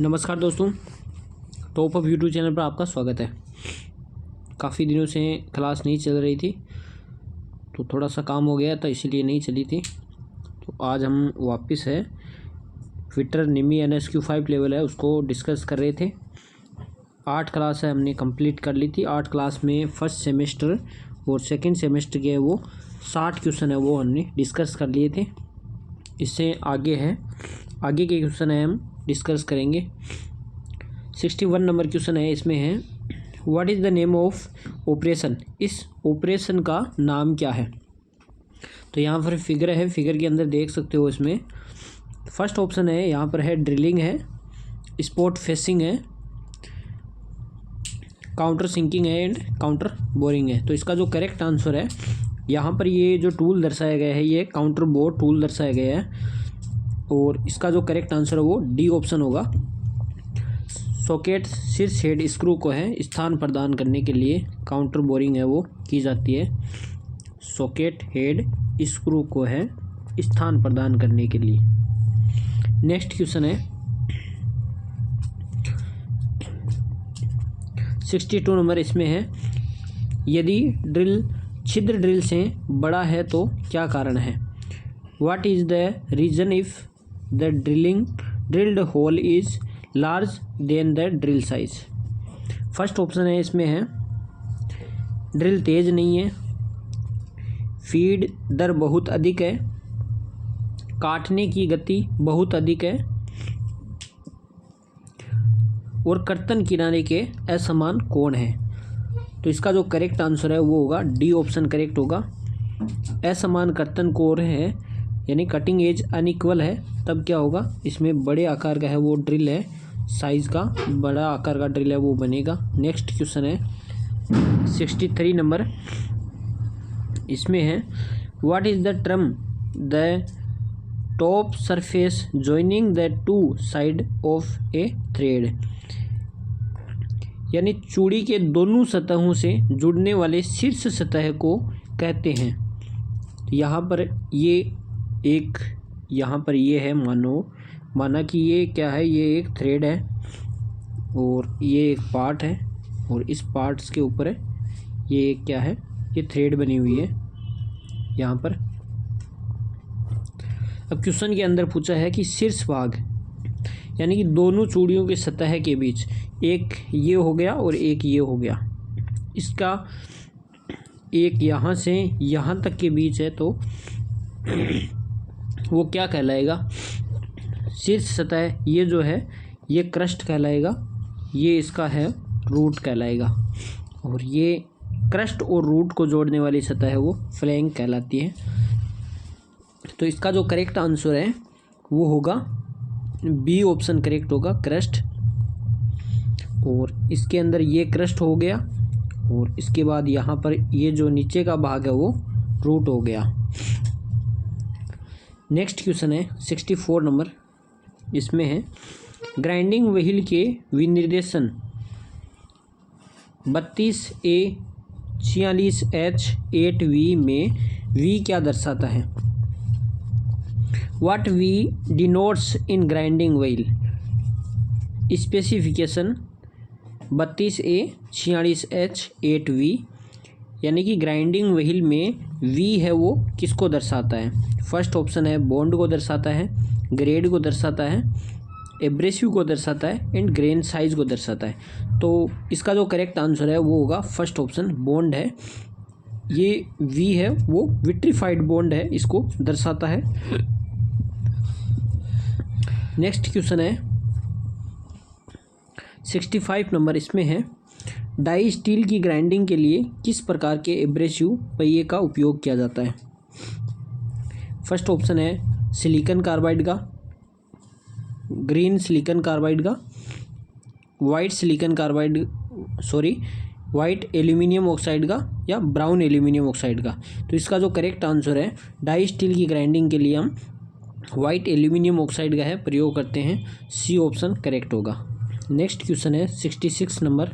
नमस्कार दोस्तों, top up YouTube channel पर आपका स्वागत है। काफ़ी दिनों से क्लास नहीं चल रही थी तो थोड़ा सा काम हो गया था, इसीलिए नहीं चली थी। तो आज हम वापस है फिटर निमी NSQ5 लेवल है उसको डिस्कस कर रहे थे। 8 क्लास है हमने कंप्लीट कर ली थी। 8 क्लास में फर्स्ट सेमेस्टर और सेकंड सेमेस्टर के वो 60 क्वेश्चन है वो हमने डिस्कस कर लिए थे। इससे आगे के क्वेश्चन है हम डिस्कस करेंगे। 61 नंबर क्वेश्चन है, इसमें है what is the name of operation. इस ऑपरेशन का नाम क्या है। तो यहाँ पर फिगर है, फिगर के अंदर देख सकते हो। इसमें फर्स्ट ऑप्शन है, यहाँ पर है ड्रिलिंग है, स्पॉट फेसिंग है, काउंटर सिंकिंग है एंड काउंटर बोरिंग है। तो इसका जो करेक्ट आंसर है, यहाँ पर ये जो टूल दर्शाया गया है ये काउंटर बोर टूल दर्शाया गया है और इसका जो करेक्ट आंसर है वो डी ऑप्शन होगा। सॉकेट शीर्ष हेड स्क्रू को है स्थान प्रदान करने के लिए काउंटर बोरिंग है वो की जाती है। सॉकेट हेड स्क्रू को है स्थान प्रदान करने के लिए। नेक्स्ट क्वेश्चन है 62 नंबर, इसमें है यदि छिद्र ड्रिल से बड़ा है तो क्या कारण है। What is the reason if the drilled hole is large than the drill size. First option है, इसमें है ड्रिल तेज नहीं है, फीड दर बहुत अधिक है, काटने की गति बहुत अधिक है और कर्तन किनारे के असमान कोण है। तो इसका जो करेक्ट आंसर है वो होगा डी ऑप्शन करेक्ट होगा। असमान कर्तन कोण है यानी कटिंग एज अनइक्वल है, तब क्या होगा, इसमें बड़े आकार का है वो ड्रिल है, साइज़ का बड़ा आकार का ड्रिल है वो बनेगा। नेक्स्ट क्वेश्चन है 63 नंबर, इसमें है what is the term the top surface joining the two side of A thread. यानी चूड़ी के दोनों सतहों से जुड़ने वाले शीर्ष सतह को कहते हैं। यहाँ पर ये है, माना कि ये क्या है, ये एक थ्रेड है और ये एक पार्ट है और इस पार्ट्स के ऊपर है ये क्या है, ये थ्रेड बनी हुई है यहाँ पर। अब क्वेश्चन के अंदर पूछा है कि शीर्ष भाग यानी कि दोनों चूड़ियों के सतह के बीच एक ये हो गया और एक ये हो गया, इसका एक यहाँ से यहाँ तक के बीच है तो वो क्या कहलाएगा, शीर्ष सतह। ये जो है ये क्रस्ट कहलाएगा, ये इसका है रूट कहलाएगा और ये क्रस्ट और रूट को जोड़ने वाली सतह है वो फ्लैंक कहलाती है। तो इसका जो करेक्ट आंसर है वो होगा बी ऑप्शन करेक्ट होगा, क्रस्ट। और इसके अंदर ये क्रस्ट हो गया और इसके बाद यहाँ पर ये जो नीचे का भाग है वो रूट हो गया। नेक्स्ट क्वेश्चन है 64 नंबर, इसमें है ग्राइंडिंग व्हील के विनिर्देशन 32A 46H 8V में V क्या दर्शाता है। What V denotes in grinding wheel. Specification 32A 46H 8V यानी कि ग्राइंडिंग व्हील में V है वो किसको दर्शाता है। फर्स्ट ऑप्शन है बॉन्ड को दर्शाता है, ग्रेड को दर्शाता है, एब्रेसिव को दर्शाता है एंड ग्रेन साइज को दर्शाता है। तो इसका जो करेक्ट आंसर है वो होगा फर्स्ट ऑप्शन बॉन्ड है। ये V है वो विट्रीफाइड बॉन्ड है, इसको दर्शाता है। नेक्स्ट क्वेश्चन है 65 नंबर, इसमें है डाई स्टील की ग्राइंडिंग के लिए किस प्रकार के एब्रेसिव पहिए का उपयोग किया जाता है। फर्स्ट ऑप्शन है सिलिकॉन कार्बाइड का, ग्रीन सिलिकॉन कार्बाइड का, वाइट एल्यूमिनियम ऑक्साइड का या ब्राउन एल्यूमिनियम ऑक्साइड का। तो इसका जो करेक्ट आंसर है डाई स्टील की ग्राइंडिंग के लिए हम वाइट एल्यूमिनियम ऑक्साइड का है प्रयोग करते हैं, सी ऑप्शन करेक्ट होगा। नेक्स्ट क्वेश्चन है 66 नंबर,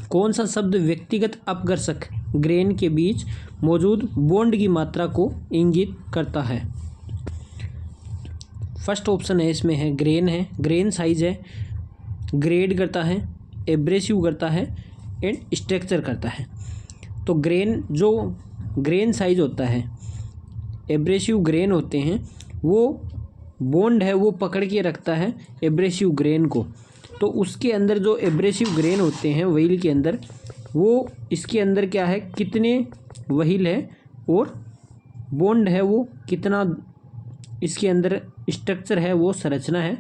कौन सा शब्द व्यक्तिगत अपघर्षक ग्रेन के बीच मौजूद बॉन्ड की मात्रा को इंगित करता है। फर्स्ट ऑप्शन है इसमें है ग्रेन साइज है, ग्रेड करता है, एब्रेसिव करता है एंड स्ट्रक्चर करता है। तो ग्रेन साइज होता है, एब्रेसिव ग्रेन होते हैं, वो बॉन्ड है वो पकड़ के रखता है एब्रेसिव ग्रेन को। तो उसके अंदर जो एब्रेसिव ग्रेन होते हैं व्हील के अंदर, वो इसके अंदर क्या है, कितने व्हील है और बॉन्ड है वो कितना, इसके अंदर स्ट्रक्चर है वो संरचना है,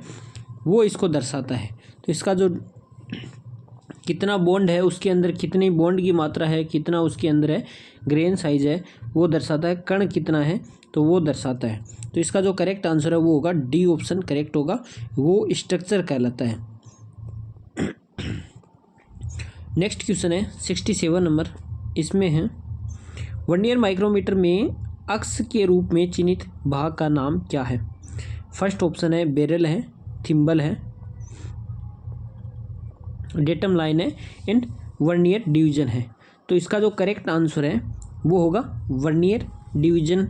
वो इसको दर्शाता है। तो इसका जो कितना बॉन्ड है, उसके अंदर कितनी बॉन्ड की मात्रा है, कितना उसके अंदर है ग्रेन साइज है, वो दर्शाता है। कण कितना है तो वो दर्शाता है। तो इसका जो करेक्ट आंसर है वो होगा डी ऑप्शन करेक्ट होगा, वो स्ट्रक्चर कहलाता है। नेक्स्ट क्वेश्चन है 67 नंबर, इसमें है वर्नियर माइक्रोमीटर में अक्ष के रूप में चिन्हित भाग का नाम क्या है? फर्स्ट ऑप्शन है बेरल है, थिम्बल है, डेटम लाइन है एंड वर्नियर डिवीजन है। तो इसका जो करेक्ट आंसर है वो होगा वर्नियर डिवीजन,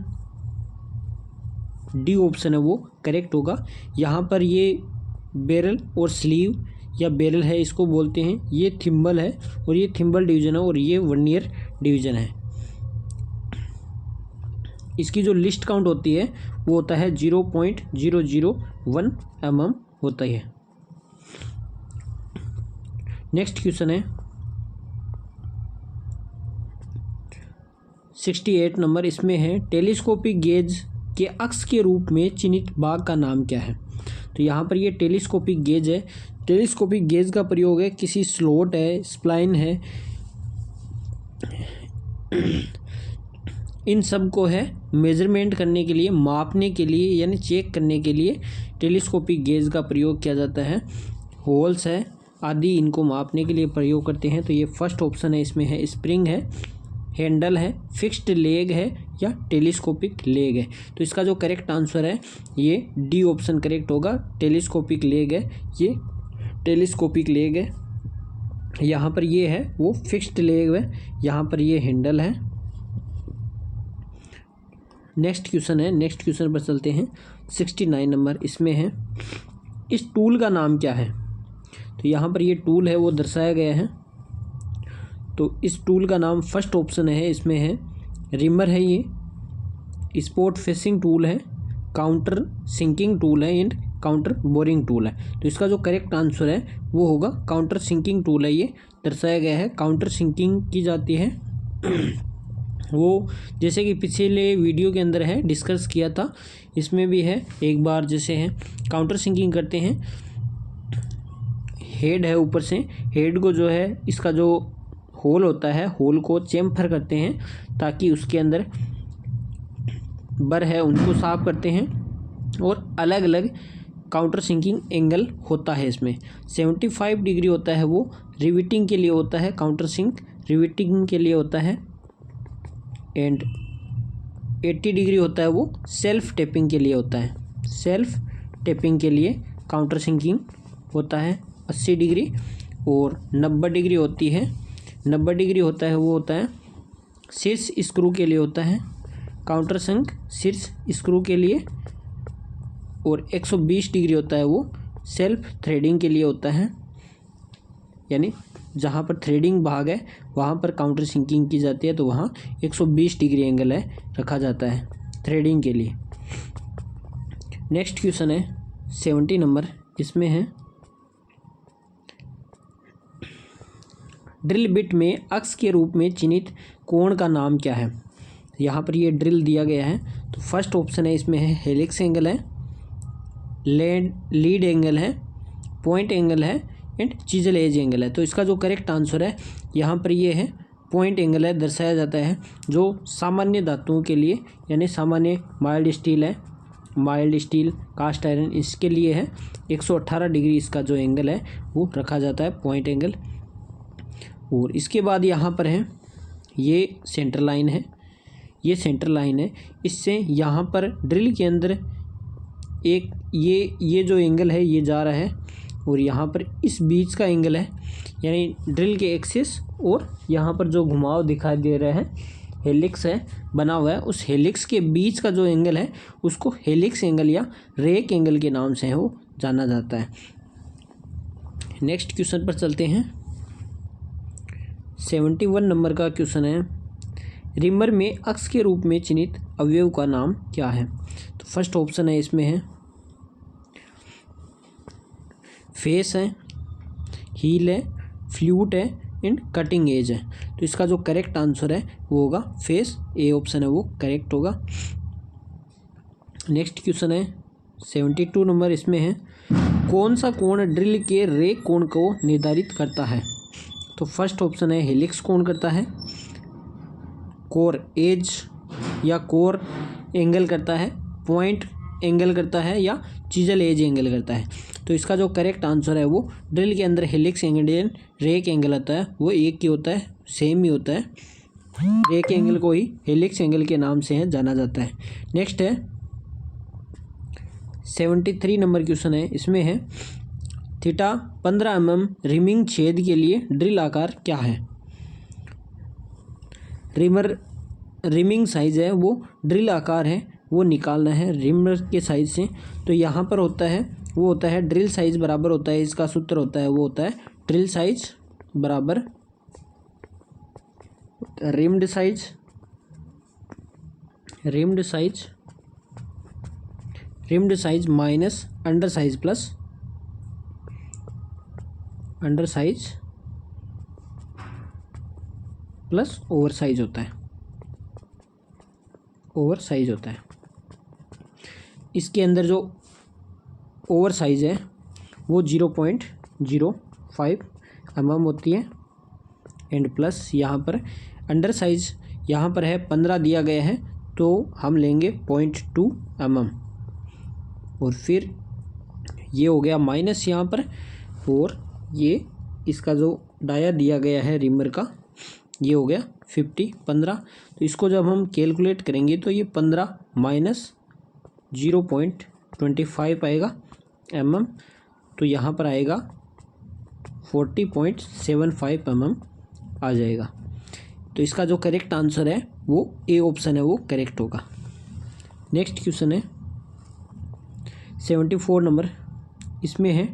डी ऑप्शन है वो करेक्ट होगा। यहाँ पर ये बेरल और स्लीव या बेरल है इसको बोलते हैं, ये थिम्बल है और ये थिम्बल डिवीजन है और ये वर्नियर डिवीजन है। इसकी जो लिस्ट काउंट होती है वो होता है 0.001 mm होता है। नेक्स्ट क्वेश्चन है 68 नंबर, इसमें है टेलीस्कोपिक गेज के अक्ष के रूप में चिन्हित भाग का नाम क्या है? तो यहाँ पर ये टेलीस्कोपिक गेज है। टेलीस्कोपिक गेज का प्रयोग है किसी स्लॉट है, स्प्लाइन है, इन सब को है मेजरमेंट करने के लिए, मापने के लिए यानी चेक करने के लिए टेलीस्कोपिक गेज का प्रयोग किया जाता है। होल्स है आदि इनको मापने के लिए प्रयोग करते हैं। तो ये फर्स्ट ऑप्शन है, इसमें है स्प्रिंग है, हैंडल है, फिक्स्ड लेग है या टेलीस्कोपिक लेग है। तो इसका जो करेक्ट आंसर है ये डी ऑप्शन करेक्ट होगा, टेलीस्कोपिक लेग है, ये टेलीस्कोपिक लेग है। यहाँ पर ये है वो फिक्स्ड लेग है, यहाँ पर ये हैंडल है। नेक्स्ट क्वेश्चन है, नेक्स्ट क्वेश्चन पर चलते हैं 69 नंबर, इसमें है इस टूल का नाम क्या है? तो यहाँ पर ये टूल है वो दर्शाया गया है। तो इस टूल का नाम फर्स्ट ऑप्शन है, इसमें है रिमर है, ये स्पोर्ट फिशिंग टूल है, काउंटर सिंकिंग टूल है एंड काउंटर बोरिंग टूल है। तो इसका जो करेक्ट आंसर है वो होगा काउंटर सिंकिंग टूल है, ये दर्शाया गया है। काउंटर सिंकिंग की जाती है वो जैसे कि पिछले वीडियो के अंदर है डिस्कस किया था, इसमें भी है एक बार। जैसे है काउंटर सिंकिंग करते हैं, हेड है ऊपर से, हेड को जो है इसका जो होल होता है, होल को चेम्फर करते हैं ताकि उसके अंदर बर है उनको साफ करते हैं और अलग अलग काउंटर सिंकिंग एंगल होता है। इसमें 75 डिग्री होता है वो रिविटिंग के लिए होता है, काउंटर सिंक रिविटिंग के लिए होता है एंड 80 डिग्री होता है वो सेल्फ टेपिंग के लिए होता है। सेल्फ टेपिंग के लिए काउंटर सिंकिंग होता है 80 डिग्री और 90 डिग्री होती है। 90 डिग्री होता है वो होता है शीर्ष स्क्रू के लिए होता है, काउंटर सिंक शीर्ष स्क्रू के लिए। और 120 डिग्री होता है वो सेल्फ थ्रेडिंग के लिए होता है, यानी जहाँ पर थ्रेडिंग भाग है वहाँ पर काउंटर सिंकिंग की जाती है, तो वहाँ 120 डिग्री एंगल है रखा जाता है थ्रेडिंग के लिए। नेक्स्ट क्वेश्चन है 70 नंबर, इसमें है ड्रिल बिट में अक्ष के रूप में चिन्हित कोण का नाम क्या है? यहाँ पर ये ड्रिल दिया गया है। तो फर्स्ट ऑप्शन है, इसमें है हेलिक्स एंगल है, लीड एंगल है, पॉइंट एंगल है एंड चिजल एज एंगल है। तो इसका जो करेक्ट आंसर है यहाँ पर ये है पॉइंट एंगल है, दर्शाया जाता है जो सामान्य धातुओं के लिए, यानी सामान्य माइल्ड स्टील है, माइल्ड स्टील, कास्ट आयरन, इसके लिए है 118 डिग्री इसका जो एंगल है वो रखा जाता है पॉइंट एंगल। और इसके बाद यहाँ पर है ये सेंटर लाइन है, ये सेंटर लाइन है, इससे यहाँ पर ड्रिल के अंदर एक ये जो एंगल है ये जा रहा है और यहाँ पर इस बीच का एंगल है, यानी ड्रिल के एक्सिस और यहाँ पर जो घुमाव दिखाई दे रहा है हेलिक्स है बना हुआ है, उस हेलिक्स के बीच का जो एंगल है उसको हेलिक्स एंगल या रेक एंगल के नाम से वो जाना जाता है। नेक्स्ट क्वेश्चन पर चलते हैं। 71 नंबर का क्वेश्चन है, रिमर में अक्ष के रूप में चिन्हित अवयव का नाम क्या है? तो फर्स्ट ऑप्शन है इसमें है फेस है, हील है, फ्लूट है एंड कटिंग एज है। तो इसका जो करेक्ट आंसर है वो होगा फेस, ए ऑप्शन है वो करेक्ट होगा। नेक्स्ट क्वेश्चन है 72 नंबर, इसमें है कौन सा कोण ड्रिल के रे कोण को निर्धारित करता है? तो फर्स्ट ऑप्शन है हेलिक्स कोण करता है, कोर एज या कोर एंगल करता है, पॉइंट एंगल करता है या चीजल एज एंगल करता है। तो इसका जो करेक्ट आंसर है वो ड्रिल के अंदर हेलिक्स एंगल रेक एंगल आता है वो एक ही होता है, सेम ही होता है। रेक एंगल को ही हेलिक्स एंगल के नाम से है जाना जाता है। नेक्स्ट है 73 नंबर क्वेश्चन है, इसमें है थीटा 15 mm रिमिंग छेद के लिए ड्रिल आकार क्या है? रिमिंग साइज है वो ड्रिल आकार है वो निकालना है रिमर के साइज से। तो यहाँ पर होता है वो होता है ड्रिल साइज बराबर होता है, इसका सूत्र होता है वो होता है ड्रिल साइज बराबर rimmed size minus under size plus over size होता है। इसके अंदर जो ओवर साइज है वो 0.05 mm होती है एंड प्लस यहाँ पर अंडर साइज यहाँ पर है 15 दिया गया है तो हम लेंगे 0.2 mm और फिर ये हो गया माइनस यहाँ पर, और ये इसका जो डाया दिया गया है रिमर का ये हो गया 15। तो इसको जब हम कैलकुलेट करेंगे तो ये 15 माइनस 0.25 आएगा mm, तो यहाँ पर आएगा 40.75 mm आ जाएगा। तो इसका जो करेक्ट आंसर है वो ए ऑप्शन है वो करेक्ट होगा। नेक्स्ट क्वेश्चन है 74 नंबर, इसमें है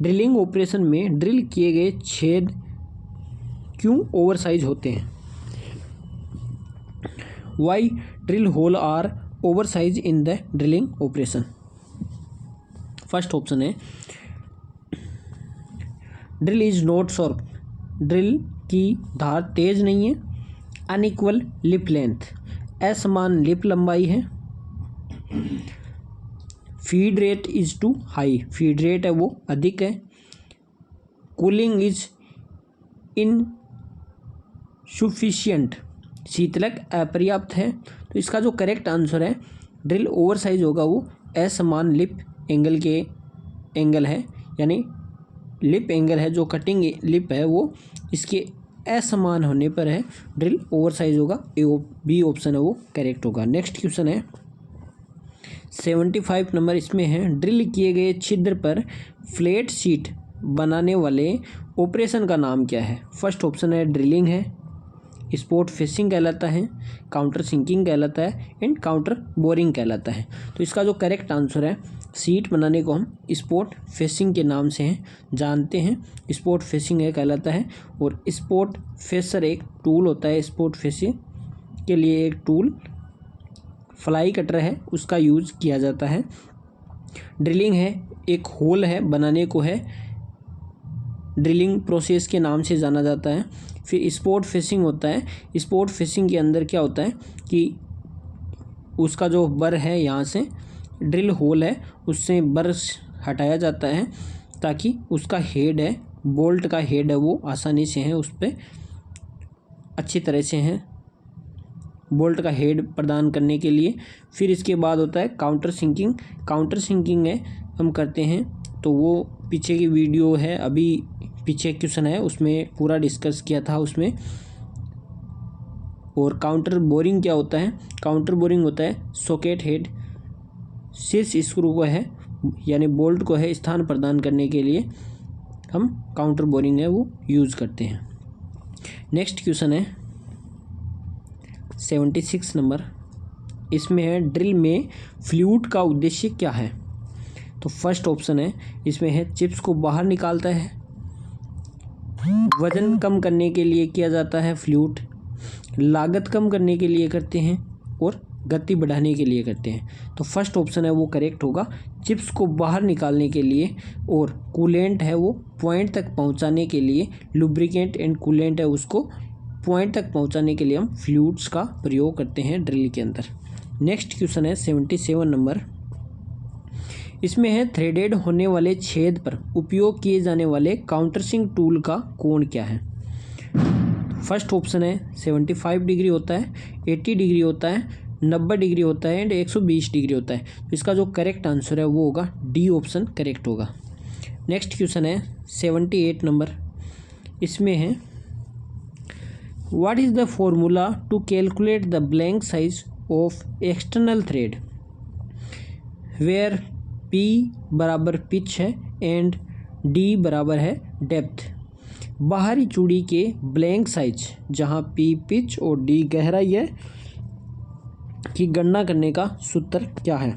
ड्रिलिंग ऑपरेशन में ड्रिल किए गए छेद क्यों ओवरसाइज होते हैं? Why drill hole are oversize in the drilling operation? First option है drill is not sharp, drill की धार तेज नहीं है, अनइक्वल लिप लेंथ, असमान लिप लंबाई है, feed rate is too high, feed rate है वो अधिक है, कूलिंग इज इनसुफिशिएंट, शीतलक अपर्याप्त है। तो इसका जो करेक्ट आंसर है ड्रिल ओवरसाइज होगा वो असमान लिप एंगल के एंगल है, यानी लिप एंगल है जो कटिंग लिप है वो इसके असमान होने पर है ड्रिल ओवरसाइज होगा, बी ऑप्शन है वो करेक्ट होगा। नेक्स्ट क्वेश्चन है 75 नंबर, इसमें है ड्रिल किए गए छिद्र पर फ्लैट शीट बनाने वाले ऑपरेशन का नाम क्या है? फर्स्ट ऑप्शन है ड्रिलिंग है, स्पॉट फिशिंग कहलाता है, काउंटर सिंकिंग कहलाता है एंड काउंटर बोरिंग कहलाता है। तो इसका जो करेक्ट आंसर है सीट बनाने को हम स्पॉट फिशिंग के नाम से जानते हैं, स्पॉट फिशिंग है कहलाता है। और स्पॉट फिशर एक टूल होता है, स्पॉट फिशिंग के लिए एक टूल फ्लाई कटर है उसका यूज़ किया जाता है। ड्रिलिंग है एक होल है बनाने को है, ड्रिलिंग प्रोसेस के नाम से जाना जाता है। फिर स्पॉट फिशिंग होता है, स्पॉट फिशिंग के अंदर क्या होता है कि उसका जो बर है यहाँ से ड्रिल होल है उससे बर हटाया जाता है ताकि उसका हेड है बोल्ट का हेड है वो आसानी से है उस पर अच्छी तरह से है बोल्ट का हेड प्रदान करने के लिए। फिर इसके बाद होता है काउंटर सिंकिंग, काउंटर सिंकिंग है हम करते हैं तो वो पीछे की वीडियो है, अभी पीछे क्वेश्चन है उसमें पूरा डिस्कस किया था उसमें। और काउंटर बोरिंग क्या होता है? काउंटर बोरिंग होता है सॉकेट हेड शीर्ष स्क्रू को है यानी बोल्ट को है स्थान प्रदान करने के लिए हम काउंटर बोरिंग है वो यूज़ करते हैं। नेक्स्ट क्वेश्चन है 76 नंबर, इसमें है ड्रिल में फ्लूइड का उद्देश्य क्या है? तो फर्स्ट ऑप्शन है इसमें है चिप्स को बाहर निकालता है, वजन कम करने के लिए किया जाता है फ्लूइड, लागत कम करने के लिए करते हैं और गति बढ़ाने के लिए करते हैं। तो फर्स्ट ऑप्शन है वो करेक्ट होगा, चिप्स को बाहर निकालने के लिए, और कूलेंट है वो पॉइंट तक पहुंचाने के लिए, लुब्रिकेंट एंड कूलेंट है उसको पॉइंट तक पहुंचाने के लिए हम फ्लूइड्स का प्रयोग करते हैं ड्रिल के अंदर। नेक्स्ट क्वेश्चन है 77 नंबर, इसमें है थ्रेडेड होने वाले छेद पर उपयोग किए जाने वाले काउंटरसिंग टूल का कोण क्या है? फर्स्ट ऑप्शन है 75 डिग्री होता है, 80 डिग्री होता है, 90 डिग्री होता है एंड 120 डिग्री होता है। तो इसका जो करेक्ट आंसर है वो होगा डी ऑप्शन करेक्ट होगा। नेक्स्ट क्वेश्चन है 78 नंबर, इसमें है what is the formula to calculate the blank size of external thread where P बराबर पिच है एंड डी बराबर है डेप्थ। बाहरी चूड़ी के ब्लैंक साइज जहां पी पिच और डी गहराई है की गणना करने का सूत्र क्या है?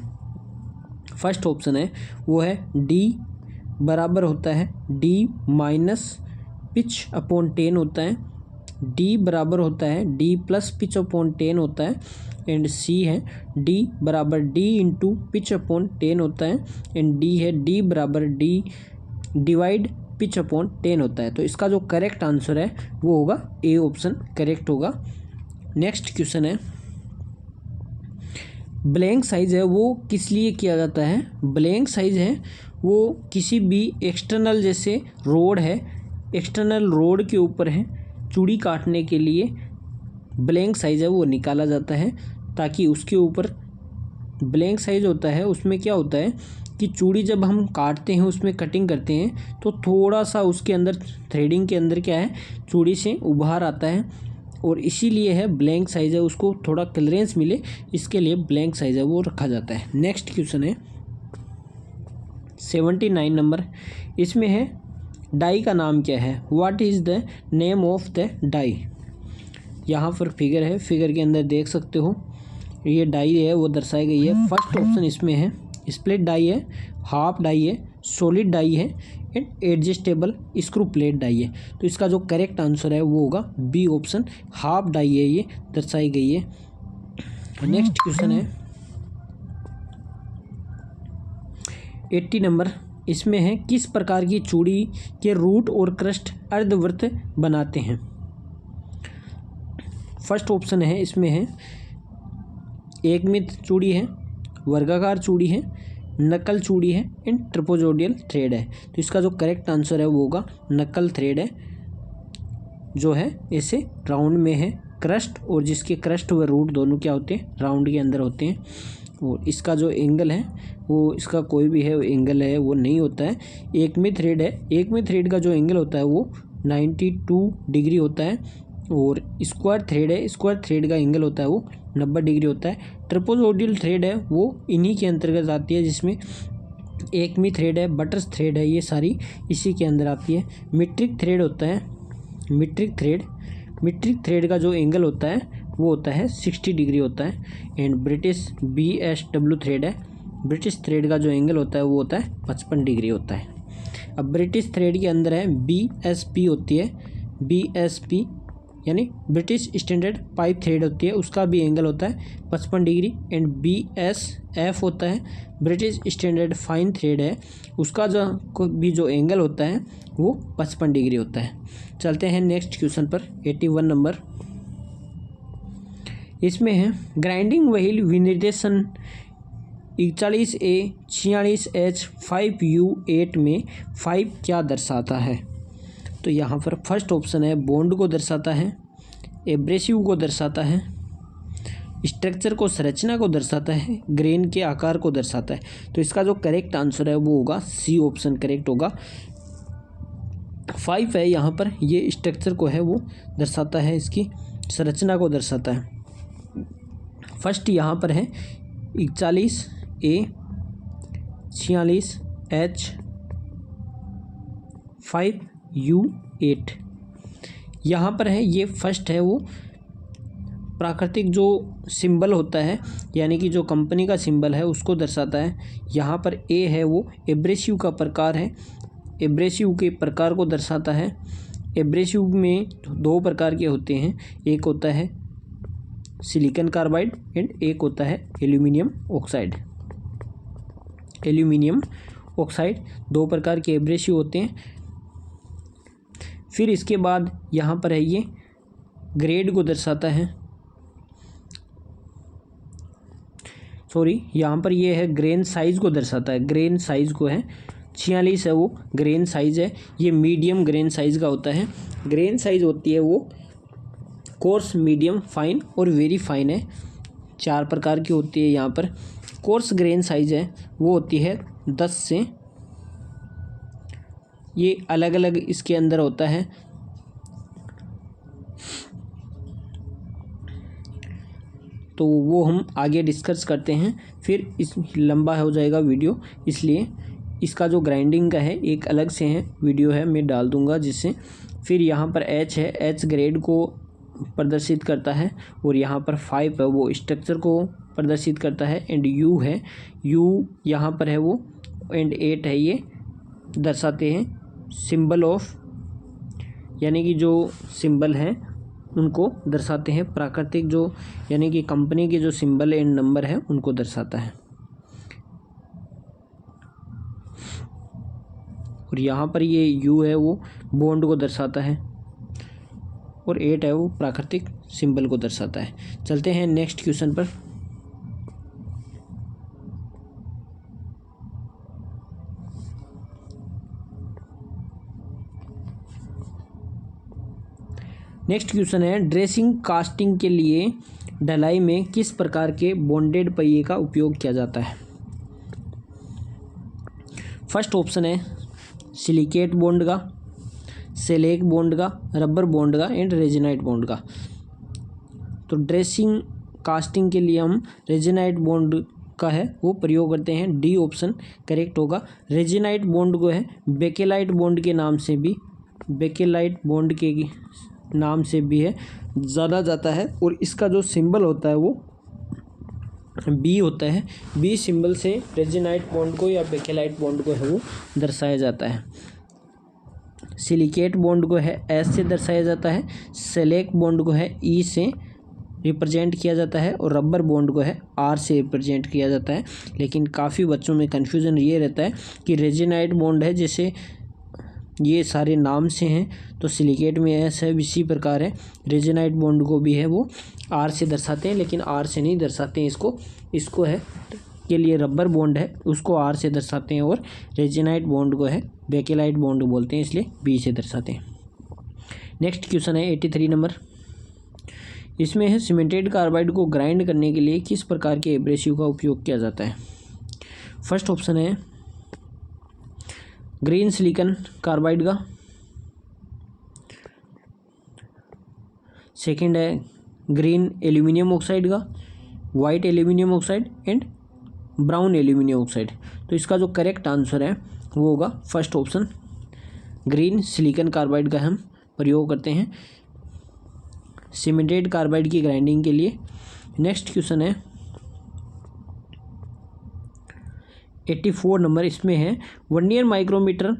फर्स्ट ऑप्शन है वो है डी बराबर होता है डी माइनस पिच अपॉन 10 होता है, डी बराबर होता है डी प्लस पिच अपॉन 10 होता है, एंड सी है डी बराबर डी इंटू पिच अपॉन 10 होता है, एंड डी है डी बराबर डी डिवाइड पिच अपॉन 10 होता है। तो इसका जो करेक्ट आंसर है वो होगा ए ऑप्शन करेक्ट होगा। नेक्स्ट क्वेश्चन है ब्लैंक साइज है वो किस लिए किया जाता है? ब्लैंक साइज है वो किसी भी एक्सटर्नल जैसे रोड है, एक्सटर्नल रोड के ऊपर है चूड़ी काटने के लिए ब्लैंक साइज है वो निकाला जाता है, ताकि उसके ऊपर ब्लैंक साइज होता है उसमें क्या होता है कि चूड़ी जब हम काटते हैं उसमें कटिंग करते हैं तो थोड़ा सा उसके अंदर थ्रेडिंग के अंदर क्या है चूड़ी से उभार आता है, और इसीलिए है ब्लैंक साइज है उसको थोड़ा क्लियरेंस मिले इसके लिए ब्लैंक साइज है वो रखा जाता है। नेक्स्ट क्वेश्चन है 79 नंबर, इसमें है डाई का नाम क्या है? What is the name of the die? यहाँ पर फिगर है, फिगर के अंदर देख सकते हो ये डाई है वो दर्शाई गई है। फर्स्ट ऑप्शन इसमें है स्प्लिट डाई है, हाफ डाई है, सॉलिड डाई है and adjustable screw plate die है। तो इसका जो करेक्ट आंसर है वो होगा बी ऑप्शन हाफ डाई है ये दर्शाई गई है। नेक्स्ट क्वेश्चन है 80 नंबर, इसमें है किस प्रकार की चूड़ी के रूट और क्रस्ट अर्धवृत्त बनाते हैं? फर्स्ट ऑप्शन है इसमें है एकमित चूड़ी है, वर्गाकार चूड़ी है, नकल चूड़ी है एंड ट्रापेजोइडल थ्रेड है। तो इसका जो करेक्ट आंसर है वो होगा नकल थ्रेड है, जो है ऐसे राउंड में है क्रस्ट, और जिसके क्रस्ट व रूट दोनों क्या होते हैं राउंड के अंदर होते हैं, और इसका जो एंगल है वो इसका कोई भी है एंगल है वो नहीं होता है। एक में थ्रेड है, एक में थ्रेड का जो एंगल होता है वो 92 डिग्री होता है, और स्क्वायर थ्रेड है, स्क्वायर थ्रेड का एंगल होता है वो 90 डिग्री होता है। ट्रापेजोइडल थ्रेड है वो इन्हीं के अंतर्गत आती है, जिसमें एक में थ्रेड है, बटर्स थ्रेड है, ये सारी इसी के अंदर आती है। मीट्रिक थ्रेड होता है, मीट्रिक थ्रेड का जो एंगल होता है वो होता है 60 डिग्री होता है, एंड ब्रिटिश BSW थ्रेड है, ब्रिटिश थ्रेड का जो एंगल होता है वो होता है 55 डिग्री होता है। अब ब्रिटिश थ्रेड के अंदर है BSP होती है, BSP यानी ब्रिटिश स्टैंडर्ड पाइप थ्रेड होती है, उसका भी एंगल होता है 55 डिग्री, एंड BSF होता है ब्रिटिश स्टैंडर्ड फाइन थ्रेड है, उसका जो एंगल होता है वो 55 डिग्री होता है। चलते हैं नेक्स्ट क्वेश्चन पर 81 नंबर, इसमें है ग्राइंडिंग व्हील विनिर्देशन 41A 46H 5U8 में 5 क्या दर्शाता है? तो यहाँ पर फर्स्ट ऑप्शन है बॉन्ड को दर्शाता है, एब्रेसिव को दर्शाता है, स्ट्रक्चर को संरचना को दर्शाता है, ग्रेन के आकार को दर्शाता है। तो इसका जो करेक्ट आंसर है वो होगा सी ऑप्शन करेक्ट होगा। 5 है यहाँ पर, ये स्ट्रक्चर को है वो दर्शाता है, इसकी संरचना को दर्शाता है। फर्स्ट यहाँ पर है 41A 46H 5U8, यहाँ पर है ये फर्स्ट है वो प्राकृतिक जो सिंबल होता है यानी कि जो कंपनी का सिंबल है उसको दर्शाता है। यहाँ पर ए है वो एब्रेसिव का प्रकार है, एब्रेसिव के प्रकार को दर्शाता है। एब्रेसिव में दो प्रकार के होते हैं, एक होता है सिलिकॉन कार्बाइड एंड एक होता है एल्यूमिनियम ऑक्साइड। एल्यूमिनियम ऑक्साइड दो प्रकार के एब्रेसिव होते हैं। फिर इसके बाद यहाँ पर है ये ग्रेड को दर्शाता है, सॉरी यहाँ पर ये है ग्रेन साइज को दर्शाता है। ग्रेन साइज को है 46 है वो ग्रेन साइज है, ये मीडियम ग्रेन साइज का होता है। ग्रेन साइज होती है वो कोर्स, मीडियम, फाइन और वेरी फाइन है, 4 प्रकार की होती है। यहाँ पर कोर्स ग्रेन साइज है वो होती है 10 से, ये अलग अलग इसके अंदर होता है। तो वो हम आगे डिस्कस करते हैं, फिर इस लंबा हो जाएगा वीडियो, इसलिए इसका जो ग्राइंडिंग का है एक अलग से है वीडियो है, मैं डाल दूंगा जिससे। फिर यहाँ पर एच है, एच ग्रेड को प्रदर्शित करता है और यहाँ पर 5 है वो स्ट्रक्चर को प्रदर्शित करता है। एंड यू है, यू यहाँ पर है वो, एंड 8 है ये दर्शाते हैं सिंबल ऑफ, यानी कि जो सिंबल हैं उनको दर्शाते हैं। प्राकृतिक जो यानी कि कंपनी के जो सिंबल एंड नंबर है उनको दर्शाता है। और यहाँ पर ये यू है वो बॉन्ड को दर्शाता है और 8 है वो प्राकृतिक सिंबल को दर्शाता है। चलते हैं नेक्स्ट क्वेश्चन पर। नेक्स्ट क्वेश्चन है ड्रेसिंग कास्टिंग के लिए ढलाई में किस प्रकार के बॉन्डेड पहिए का उपयोग किया जाता है। फर्स्ट ऑप्शन है सिलिकेट बॉन्ड का, सेलेक बॉन्ड का, रबर बॉन्ड का एंड रेजिनाइट बॉन्ड का। तो ड्रेसिंग कास्टिंग के लिए हम रेजिनाइट बॉन्ड का है वो प्रयोग करते हैं, डी ऑप्शन करेक्ट होगा। रेजिनाइट बॉन्ड को है बेकेलाइट बॉन्ड के नाम से भी, बेकेलाइट बॉन्ड के नाम से भी है जाना जाता है। और इसका जो सिंबल होता है वो बी होता है, बी सिंबल से रेजिनाइट बॉन्ड को या बेकेलाइट बॉन्ड को है वो दर्शाया जाता है। सिलिकेट बॉन्ड को है एस से दर्शाया जाता है, सेलेक बॉन्ड को है ई से रिप्रेजेंट किया जाता है और रबर बॉन्ड को है आर से रिप्रेजेंट किया जाता है। लेकिन काफ़ी बच्चों में कन्फ्यूज़न ये रहता है कि रेजिनाइट बॉन्ड है जैसे ये सारे नाम से हैं, तो सिलिकेट में एस है, इसी प्रकार है रेजिनाइट बॉन्ड को भी है वो आर से दर्शाते हैं, लेकिन आर से नहीं दर्शाते हैं इसको है के लिए रबर बॉन्ड है उसको आर से दर्शाते हैं और रेजिनाइट बॉन्ड को है बेकेलाइट बॉन्ड बोलते हैं, इसलिए बी से दर्शाते हैं। नेक्स्ट क्वेश्चन है 83 नंबर, इसमें है सीमेंटेड कार्बाइड को ग्राइंड करने के लिए किस प्रकार के एब्रेसिव का उपयोग किया जाता है। फर्स्ट ऑप्शन है ग्रीन सिलिकॉन कार्बाइड का, सेकंड है ग्रीन एल्यूमिनियम ऑक्साइड का, white aluminium oxide and brown aluminium oxide. तो इसका जो करेक्ट आंसर है वो होगा first option green silicon carbide का हम प्रयोग करते हैं सीमेंटेड कार्बाइड की ग्राइंडिंग के लिए। नेक्स्ट क्वेश्चन है 84 नंबर, इसमें है वर्नियर माइक्रोमीटर,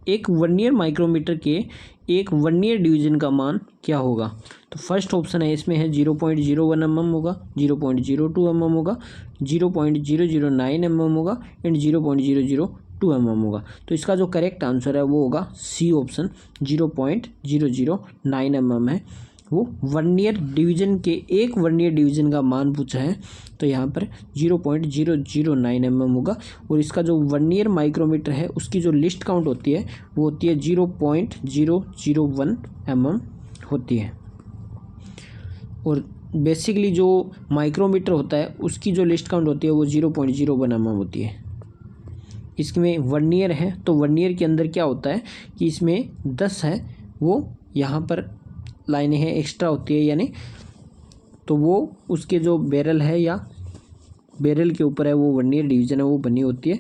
एक वर्नियर माइक्रोमीटर के एक वर्नियर डिवीजन का मान क्या होगा। तो फर्स्ट ऑप्शन है इसमें है 0.01 mm होगा, 0.02 mm होगा, 0.009 mm होगा एंड 0.002 mm होगा। तो इसका जो करेक्ट आंसर है वो होगा सी ऑप्शन 0.009 mm है वो वर्नियर डिवीजन के एक वर्नियर डिवीजन का मान पूछा है, तो यहाँ पर 0.009 mm होगा। और इसका जो वर्नियर माइक्रोमीटर है उसकी जो लिस्ट काउंट होती है वो होती है 0.001 mm होती है। और बेसिकली जो माइक्रोमीटर होता है उसकी जो लिस्ट काउंट होती है वो 0.01 mm होती है। इसमें वर्नियर है तो वर्नियर के अंदर क्या होता है कि इसमें 10 है वो यहाँ पर लाइनें हैं एक्स्ट्रा होती है, यानी तो वो उसके जो बैरल है या बैरल के ऊपर है वो वर्नियर डिवीजन है वो बनी होती है।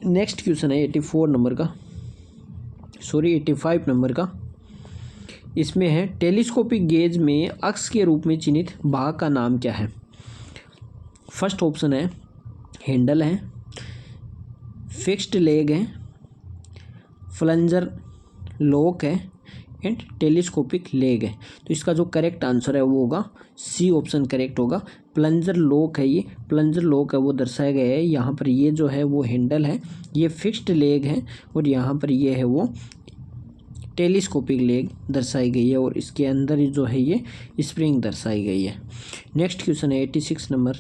नेक्स्ट क्वेश्चन है 85 नंबर का, सॉरी 85 नंबर का, इसमें है टेलीस्कोपिक गेज में अक्ष के रूप में चिन्हित भाग का नाम क्या है। फर्स्ट ऑप्शन है हैंडल है, फिक्स्ड लेग है, फ्लंजर लॉक है एंड टेलीस्कोपिक लेग है। तो इसका जो करेक्ट आंसर है वो होगा सी ऑप्शन करेक्ट होगा। प्लंजर लॉक है, ये प्लंजर लॉक है वो दर्शाया गया है यहाँ पर। ये जो है वो हैंडल है, ये फिक्स्ड लेग है और यहाँ पर ये है वो टेलीस्कोपिक लेग दर्शाई गई है और इसके अंदर जो है ये स्प्रिंग दर्शाई गई है। नेक्स्ट क्वेश्चन है 86 नंबर।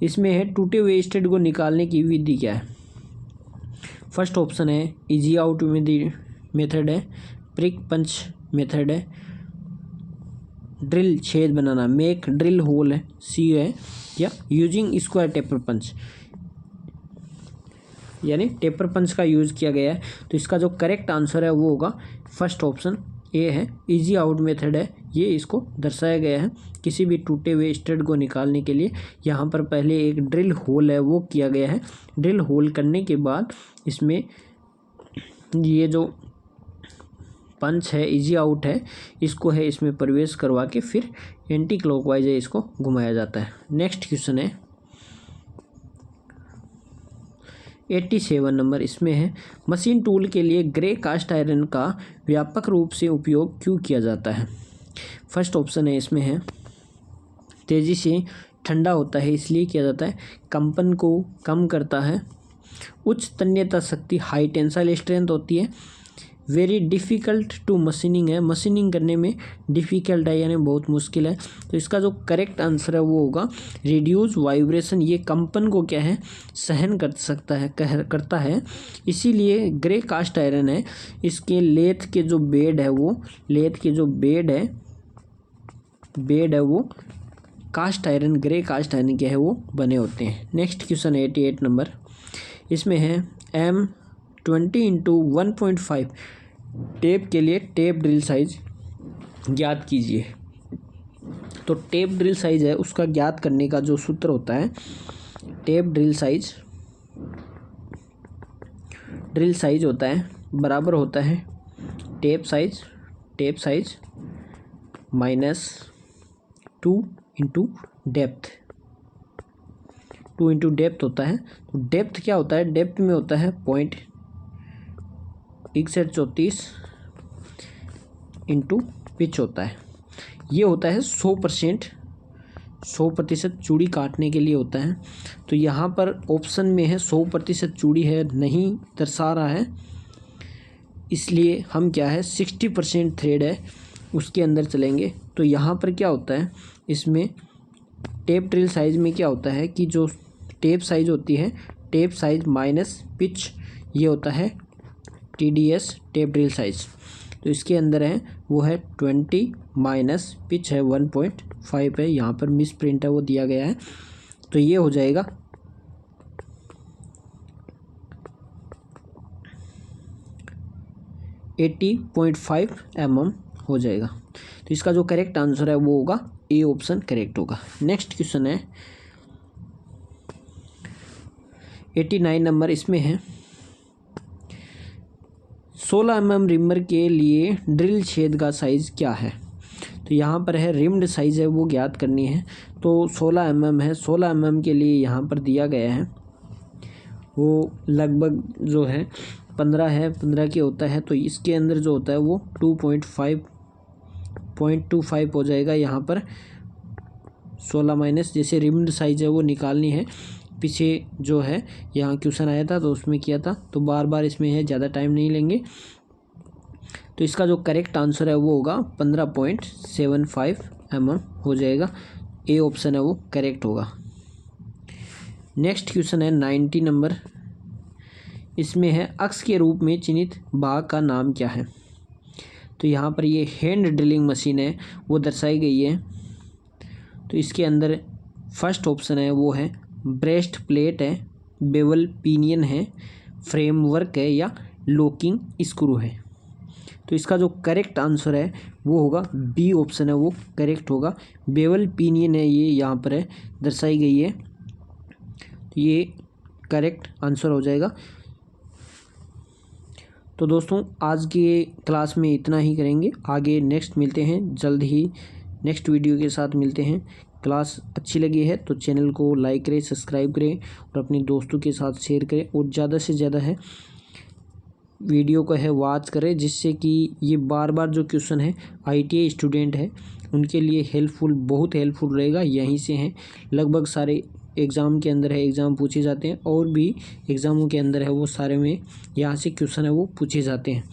इसमें है टूटे हुए स्टड को निकालने की विधि क्या है। फर्स्ट ऑप्शन है इजी आउट मेथड है, प्रिक पंच मेथड है, ड्रिल छेद बनाना मेक ड्रिल होल है, सी है, या यूजिंग स्क्वायर टेपर पंच यानी टेपर पंच का यूज़ किया गया है। तो इसका जो करेक्ट आंसर है वो होगा फर्स्ट ऑप्शन ए है, इजी आउट मेथड है, ये इसको दर्शाया गया है। किसी भी टूटे हुए स्टड को निकालने के लिए यहाँ पर पहले एक ड्रिल होल है वो किया गया है। ड्रिल होल करने के बाद इसमें ये जो पंच है इजी आउट है इसको है इसमें प्रवेश करवा के फिर एंटी क्लॉकवाइज है इसको घुमाया जाता है। नेक्स्ट क्वेश्चन है 87 नंबर। इसमें है मशीन टूल के लिए ग्रे कास्ट आयरन का व्यापक रूप से उपयोग क्यों किया जाता है। फर्स्ट ऑप्शन है इसमें है तेज़ी से ठंडा होता है इसलिए किया जाता है, कंपन को कम करता है, उच्च तन्यता शक्ति हाई टेंसाइल स्ट्रेंथ होती है, वेरी डिफ़िकल्ट टू मशीनिंग है, मशीनिंग करने में डिफ़िकल्ट है यानी बहुत मुश्किल है। तो इसका जो करेक्ट आंसर है वो होगा रिड्यूस वाइब्रेशन, ये कंपन को क्या है सहन कर सकता है करता है, इसीलिए ग्रे कास्ट आयरन है। इसके लेथ के जो बेड है वो बेड है वो cast iron grey cast iron के है वो बने होते हैं। नेक्स्ट क्वेश्चन 88 नंबर। इसमें है M20x1.5 टेप के लिए टेप ड्रिल साइज ज्ञात कीजिए। तो टेप ड्रिल साइज है उसका ज्ञात करने का जो सूत्र होता है, टेप ड्रिल साइज होता है बराबर होता है tape size minus 2 into depth. 2 into depth होता है। तो डेप्थ क्या होता है, डेप्थ में होता है 0.6134 इंटू पिच होता है। ये होता है 100% चूड़ी काटने के लिए होता है। तो यहाँ पर ऑप्शन में है 100% चूड़ी है नहीं दर्शा रहा है, इसलिए हम क्या है 60% थ्रेड है उसके अंदर चलेंगे। तो यहाँ पर क्या होता है इसमें टेप ड्रिल साइज में क्या होता है कि जो टेप साइज होती है टेप साइज माइनस पिच, ये होता है TDS टेप ड्रिल साइज। तो इसके अंदर है वो है 20 माइनस पिच है 1.5 है, यहाँ पर मिस प्रिंट है वो दिया गया है। तो ये हो जाएगा 80.5 mm हो जाएगा। तो इसका जो करेक्ट आंसर है वो होगा ए ऑप्शन करेक्ट होगा। नेक्स्ट क्वेश्चन है 89 नंबर। इसमें है 16 mm रिमर के लिए ड्रिल छेद का साइज़ क्या है। तो यहाँ पर है रिम्ड साइज़ है वो ज्ञात करनी है। तो 16 mm है, 16 mm के लिए यहाँ पर दिया गया है वो लगभग जो है 15 के होता है। तो इसके अंदर जो होता है वो 2.25 हो जाएगा। यहाँ पर 16 माइनस जैसे रिम्ड साइज़ है वो निकालनी है। पीछे जो है यहाँ क्वेश्चन आया था तो उसमें किया था, तो बार बार इसमें है, ज़्यादा टाइम नहीं लेंगे। तो इसका जो करेक्ट आंसर है वो होगा 15.75 mm हो जाएगा। ए ऑप्शन है वो करेक्ट होगा। नेक्स्ट क्वेश्चन है 90 नंबर। इसमें है अक्ष के रूप में चिन्हित भाग का नाम क्या है। तो यहाँ पर ये हैंड ड्रिलिंग मशीन है वो दर्शाई गई है। तो इसके अंदर फर्स्ट ऑप्शन है वो है ब्रेस्ट प्लेट है, बेवल पिनियन है, फ्रेमवर्क है या लॉकिंग स्क्रू है। तो इसका जो करेक्ट आंसर है वो होगा बी ऑप्शन है वो करेक्ट होगा। बेवल पिनियन है ये यहाँ पर है दर्शाई गई है, तो ये करेक्ट आंसर हो जाएगा। तो दोस्तों आज की क्लास में इतना ही करेंगे, आगे नेक्स्ट मिलते हैं जल्द ही, नेक्स्ट वीडियो के साथ मिलते हैं। क्लास अच्छी लगी है तो चैनल को लाइक करें, सब्सक्राइब करें और अपने दोस्तों के साथ शेयर करें और ज़्यादा से ज़्यादा है वीडियो को है वॉच करें, जिससे कि ये बार बार जो क्वेश्चन है ITI स्टूडेंट है उनके लिए हेल्पफुल, बहुत हेल्पफुल रहेगा। यहीं से हैं लगभग सारे एग्ज़ाम के अंदर है, एग्ज़ाम पूछे जाते हैं और भी एग्ज़ामों के अंदर है वो सारे में यहाँ से क्वेश्चन है वो पूछे जाते हैं।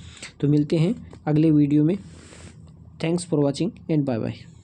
तो मिलते हैं अगले वीडियो में। Thanks for watching and bye bye.